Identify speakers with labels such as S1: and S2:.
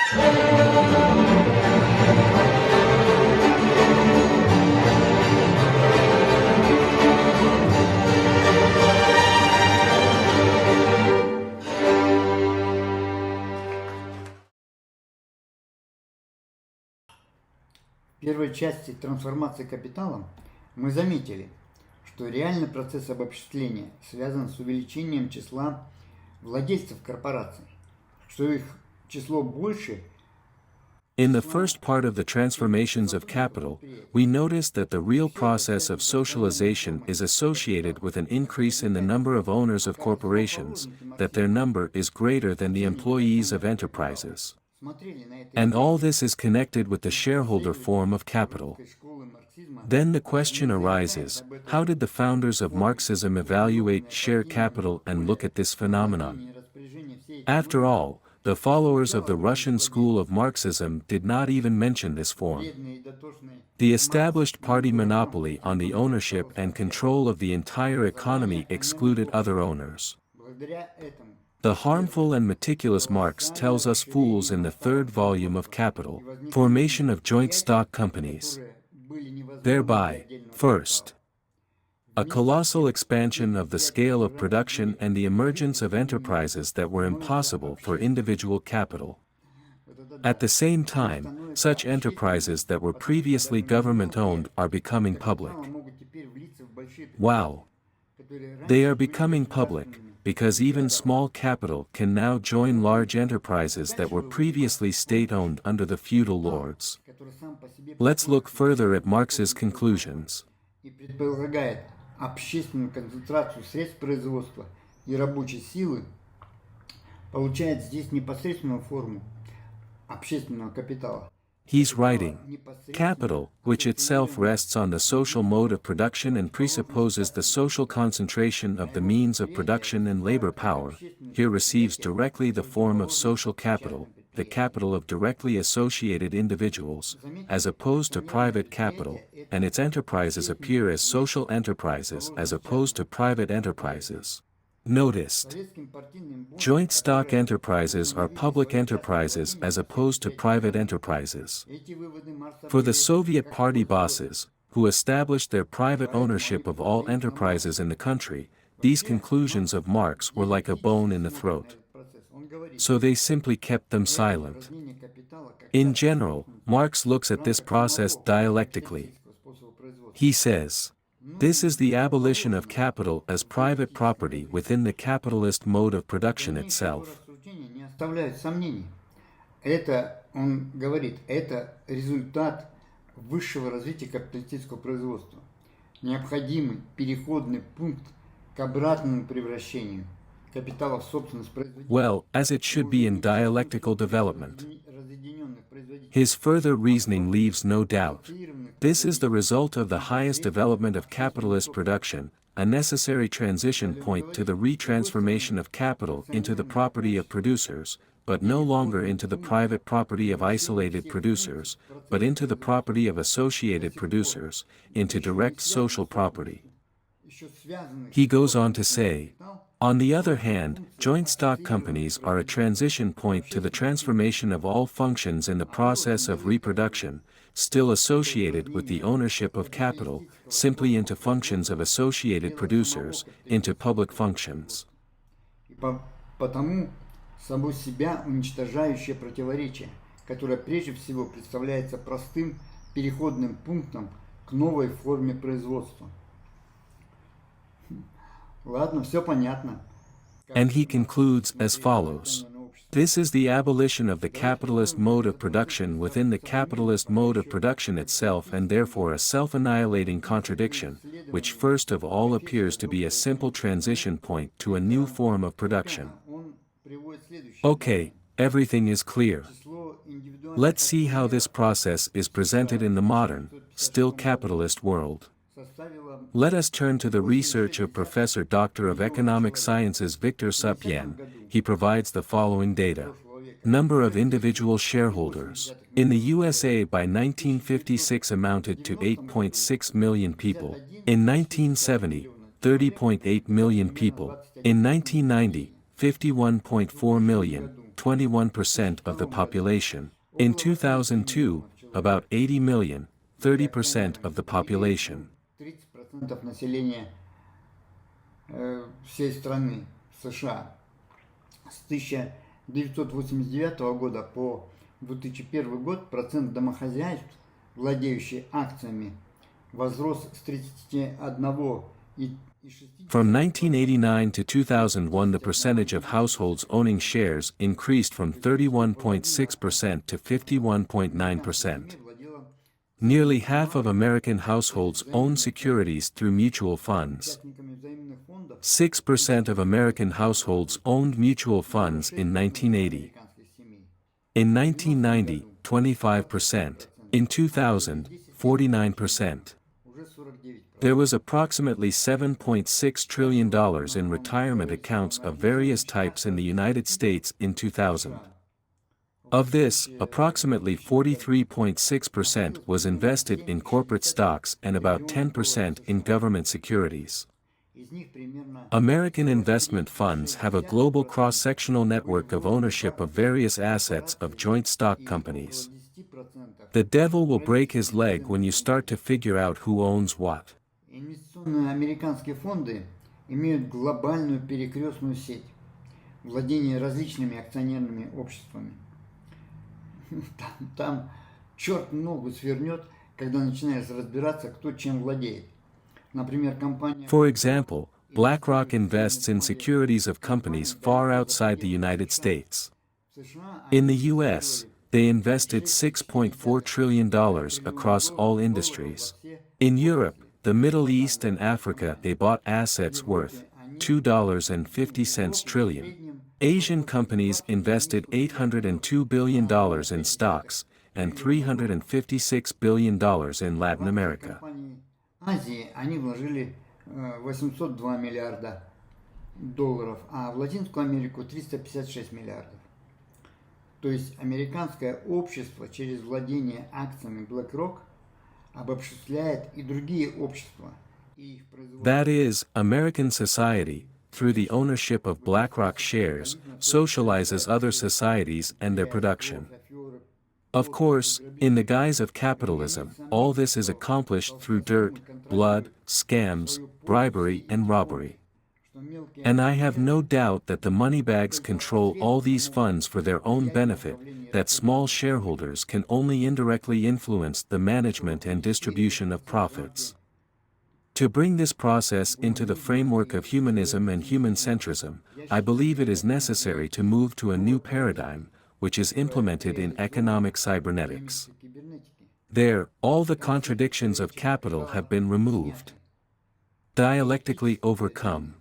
S1: В первой части трансформации капитала мы заметили, что реальный процесс обобщения связан с увеличением числа владельцев корпораций, что их число больше.
S2: In the first part of the transformations of capital, we noticed that the real process of socialization is associated with an increase in the number of owners of corporations, that their number is greater than the employees of enterprises. And all this is connected with the shareholder form of capital. Then the question arises, how did the founders of Marxism evaluate share capital and look at this phenomenon? After all, the followers of the Russian school of Marxism did not even mention this form. The established party monopoly on the ownership and control of the entire economy excluded other owners. The harmful and meticulous Marx tells us fools in the third volume of Capital, formation of joint stock companies. Thereby, first, a colossal expansion of the scale of production and the emergence of enterprises that were impossible for individual capital. At the same time, such enterprises that were previously government-owned are becoming public. Wow! They are becoming public, because even small capital can now join large enterprises that were previously state-owned under the feudal lords. Let's look further at Marx's conclusions.
S1: Общественную концентрацию средств производства и рабочей силы получает здесь непосредственную форму общественного капитала.
S2: He's writing, capital, which itself rests on the social mode of production and presupposes the social concentration of the means of production and labor power, here receives directly the form of social capital, the capital of directly associated individuals, as opposed to private capital, and its enterprises appear as social enterprises as opposed to private enterprises. Noticed. Joint stock enterprises are public enterprises as opposed to private enterprises. For the Soviet party bosses, who established their private ownership of all enterprises in the country, these conclusions of Marx were like a bone in the throat. So they simply kept them silent. In general, Marx looks at this process dialectically. He says, this is the abolition of capital as private property within the capitalist mode of production itself.
S1: Это, он говорит, это результат высшего развития капиталистического производства. Необходимый переходный пункт к обратному превращению капитала в собственность производителя.
S2: Well, as it should be in dialectical development. His further reasoning leaves no doubt. This is the result of the highest development of capitalist production, a necessary transition point to the retransformation of capital into the property of producers, but no longer into the private property of isolated producers, but into the property of associated producers, into direct social property. He goes on to say, on the other hand, joint stock companies are a transition point to the transformation of all functions in the process of reproduction, still associated with the ownership of capital, simply into functions of associated producers, into public functions.
S1: Потому само себя уничтожающее противоречие, которое прежде всего представляется простым переходным пунктом к новой форме производства. Ладно, все понятно.
S2: And he concludes as follows. This is the abolition of the capitalist mode of production within the capitalist mode of production itself, and therefore a self-annihilating contradiction, which first of all appears to be a simple transition point to a new form of production. Okay, everything is clear. Let's see how this process is presented in the modern, still capitalist world. Let us turn to the research of Professor Doctor of Economic Sciences Victor Supien. He provides the following data. Number of individual shareholders in the USA by 1956 amounted to 8.6 million people. In 1970, 30.8 million people. In 1990, 51.4 million. 21% of the population. In 2002, about 80 million, 30% of the population.
S1: 30% населения всей страны США. С 1989 года по 2001 год процент домохозяйств, владеющих акциями, возрос с 31,6%.
S2: From 1989 to 2001, the percentage of households owning shares increased from 31.6% to 51.9%. Nearly half of American households own securities through mutual funds. 6% of American households owned mutual funds in 1980. In 1990, 25%. In 2000, 49%. There was approximately $7.6 trillion in retirement accounts of various types in the United States in 2000. Of this, approximately 43.6% was invested in corporate stocks and about 10% in government securities. American investment funds have a global cross-sectional network of ownership of various assets of joint stock companies. The devil will break his leg when you start to figure out who owns what.
S1: Инвестиционные американские фонды имеют глобальную перекрестную сеть владения различными акционерными обществами. Там черт ногу свернет, когда начинаешь разбираться, кто чем владеет. Например, компания...
S2: For example, BlackRock invests in securities of companies far outside the United States. In the U.S., they invested $6.4 trillion across all industries. In Europe, the Middle East and Africa, they bought assets worth $2.50 trillion. Asian companies invested $802 billion in stocks and $356 billion in Latin America.
S1: Азии они вложили 802 миллиарда долларов, а в Латинскую Америку 356 миллиардов. То есть американское общество через владение акциями BlackRock обобществляет и другие общества.
S2: That is, American society, through the ownership of BlackRock shares, socializes other societies and their production. Of course, in the guise of capitalism, all this is accomplished through dirt, blood, scams, bribery and robbery. And I have no doubt that the moneybags control all these funds for their own benefit, that small shareholders can only indirectly influence the management and distribution of profits. To bring this process into the framework of humanism and human-centrism, I believe it is necessary to move to a new paradigm, which is implemented in economic cybernetics. There, all the contradictions of capital have been removed, dialectically overcome.